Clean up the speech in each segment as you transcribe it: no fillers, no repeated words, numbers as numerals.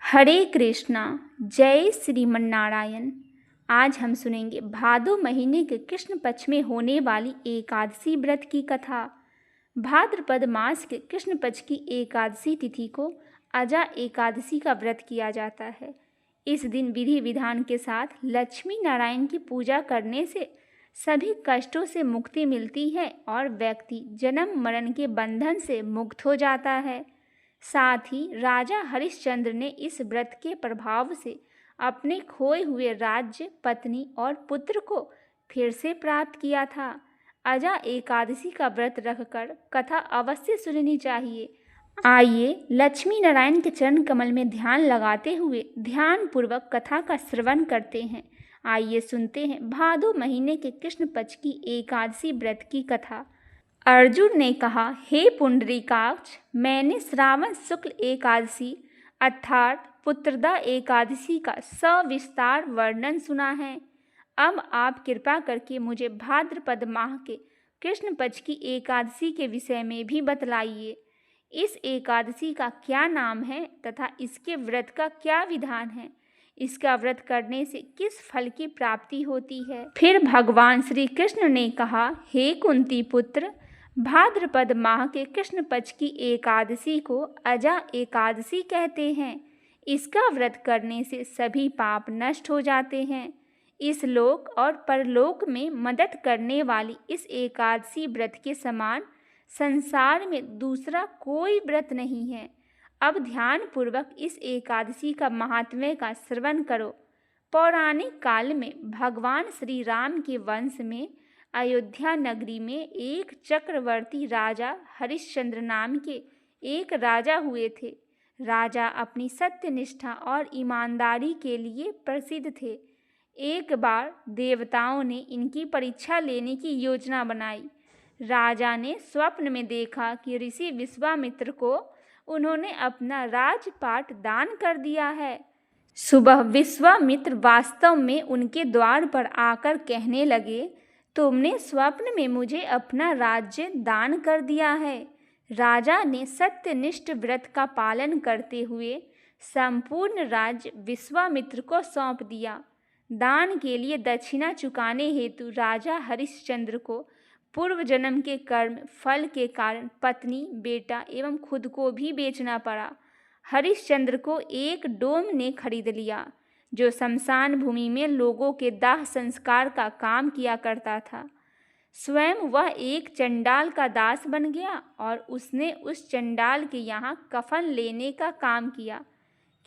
हरे कृष्णा। जय श्रीमन नारायण। आज हम सुनेंगे भादो महीने के कृष्ण पक्ष में होने वाली एकादशी व्रत की कथा। भाद्रपद मास के कृष्ण पक्ष की एकादशी तिथि को अजा एकादशी का व्रत किया जाता है। इस दिन विधि विधान के साथ लक्ष्मी नारायण की पूजा करने से सभी कष्टों से मुक्ति मिलती है और व्यक्ति जन्म मरण के बंधन से मुक्त हो जाता है। साथ ही राजा हरिश्चंद्र ने इस व्रत के प्रभाव से अपने खोए हुए राज्य, पत्नी और पुत्र को फिर से प्राप्त किया था। अजा एकादशी का व्रत रखकर कथा अवश्य सुननी चाहिए। आइए लक्ष्मी नारायण के चरण कमल में ध्यान लगाते हुए ध्यान पूर्वक कथा का श्रवण करते हैं। आइए सुनते हैं भादो महीने के कृष्ण पक्ष की एकादशी व्रत की कथा। अर्जुन ने कहा, हे पुंडरीकाक्ष, मैंने श्रावण शुक्ल एकादशी अर्थात पुत्रदा एकादशी का सविस्तार वर्णन सुना है। अब आप कृपा करके मुझे भाद्रपद माह के कृष्ण पक्ष की एकादशी के विषय में भी बतलाइए। इस एकादशी का क्या नाम है तथा इसके व्रत का क्या विधान है? इसका व्रत करने से किस फल की प्राप्ति होती है? फिर भगवान श्री कृष्ण ने कहा, हे कुंती पुत्र, भाद्रपद माह के कृष्ण पक्ष की एकादशी को अजा एकादशी कहते हैं। इसका व्रत करने से सभी पाप नष्ट हो जाते हैं। इस लोक और परलोक में मदद करने वाली इस एकादशी व्रत के समान संसार में दूसरा कोई व्रत नहीं है। अब ध्यान पूर्वक इस एकादशी का महात्म्य का श्रवण करो। पौराणिक काल में भगवान श्री राम के वंश में अयोध्या नगरी में एक चक्रवर्ती राजा हरिश्चंद्र नाम के एक राजा हुए थे। राजा अपनी सत्यनिष्ठा और ईमानदारी के लिए प्रसिद्ध थे। एक बार देवताओं ने इनकी परीक्षा लेने की योजना बनाई। राजा ने स्वप्न में देखा कि ऋषि विश्वामित्र को उन्होंने अपना राजपाट दान कर दिया है। सुबह विश्वामित्र वास्तव में उनके द्वार पर आकर कहने लगे, तुमने स्वप्न में मुझे अपना राज्य दान कर दिया है। राजा ने सत्यनिष्ठ व्रत का पालन करते हुए संपूर्ण राज्य विश्वामित्र को सौंप दिया। दान के लिए दक्षिणा चुकाने हेतु राजा हरिश्चंद्र को पूर्व जन्म के कर्म फल के कारण पत्नी, बेटा एवं खुद को भी बेचना पड़ा। हरिश्चंद्र को एक डोम ने खरीद लिया जो शमशान भूमि में लोगों के दाह संस्कार का काम किया करता था। स्वयं वह एक चंडाल का दास बन गया और उसने उस चंडाल के यहाँ कफन लेने का काम किया,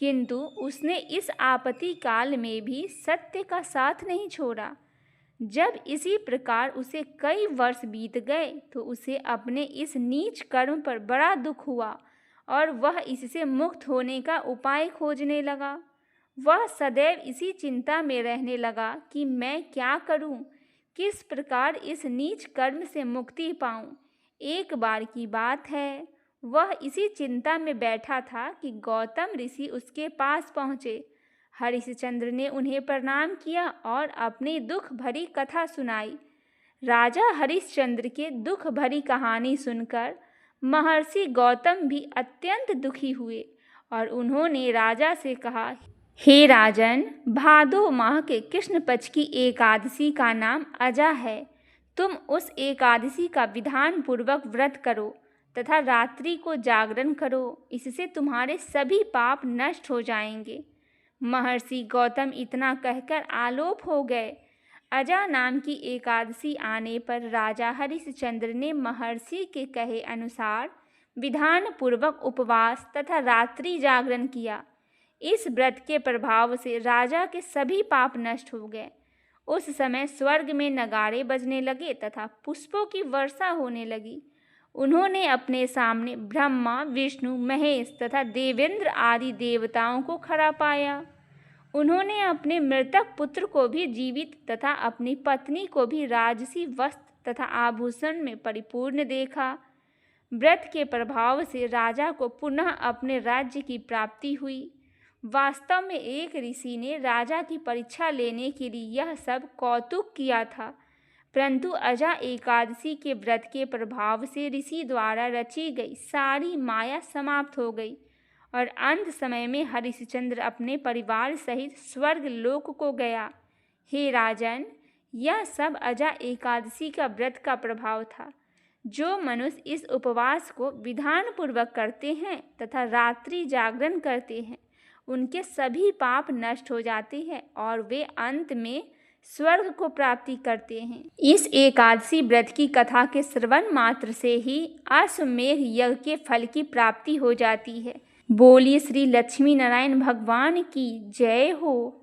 किंतु उसने इस आपत्ति काल में भी सत्य का साथ नहीं छोड़ा। जब इसी प्रकार उसे कई वर्ष बीत गए तो उसे अपने इस नीच कर्म पर बड़ा दुख हुआ और वह इससे मुक्त होने का उपाय खोजने लगा। वह सदैव इसी चिंता में रहने लगा कि मैं क्या करूं, किस प्रकार इस नीच कर्म से मुक्ति पाऊं। एक बार की बात है, वह इसी चिंता में बैठा था कि गौतम ऋषि उसके पास पहुँचे। हरिश्चंद्र ने उन्हें प्रणाम किया और अपनी दुख भरी कथा सुनाई। राजा हरिश्चंद्र के दुख भरी कहानी सुनकर महर्षि गौतम भी अत्यंत दुखी हुए और उन्होंने राजा से कहा, हे राजन, भादो माह के कृष्ण पक्ष की एकादशी का नाम अजा है। तुम उस एकादशी का विधान पूर्वक व्रत करो तथा रात्रि को जागरण करो, इससे तुम्हारे सभी पाप नष्ट हो जाएंगे। महर्षि गौतम इतना कहकर आलोप हो गए। अजा नाम की एकादशी आने पर राजा हरिश्चंद्र ने महर्षि के कहे अनुसार विधान पूर्वक उपवास तथा रात्रि जागरण किया। इस व्रत के प्रभाव से राजा के सभी पाप नष्ट हो गए। उस समय स्वर्ग में नगाड़े बजने लगे तथा पुष्पों की वर्षा होने लगी। उन्होंने अपने सामने ब्रह्मा, विष्णु, महेश तथा देवेंद्र आदि देवताओं को खड़ा पाया। उन्होंने अपने मृतक पुत्र को भी जीवित तथा अपनी पत्नी को भी राजसी वस्त्र तथा आभूषण में परिपूर्ण देखा। व्रत के प्रभाव से राजा को पुनः अपने राज्य की प्राप्ति हुई। वास्तव में एक ऋषि ने राजा की परीक्षा लेने के लिए यह सब कौतुक किया था, परंतु अजा एकादशी के व्रत के प्रभाव से ऋषि द्वारा रची गई सारी माया समाप्त हो गई और अंत समय में हरिश्चंद्र अपने परिवार सहित स्वर्ग लोक को गया। हे राजन, यह सब अजा एकादशी का व्रत का प्रभाव था। जो मनुष्य इस उपवास को विधान पूर्वक करते हैं तथा रात्रि जागरण करते हैं, उनके सभी पाप नष्ट हो जाते हैं और वे अंत में स्वर्ग को प्राप्ति करते हैं। इस एकादशी व्रत की कथा के श्रवण मात्र से ही अश्वमेध यज्ञ के फल की प्राप्ति हो जाती है। बोलिए श्री लक्ष्मी नारायण भगवान की जय हो।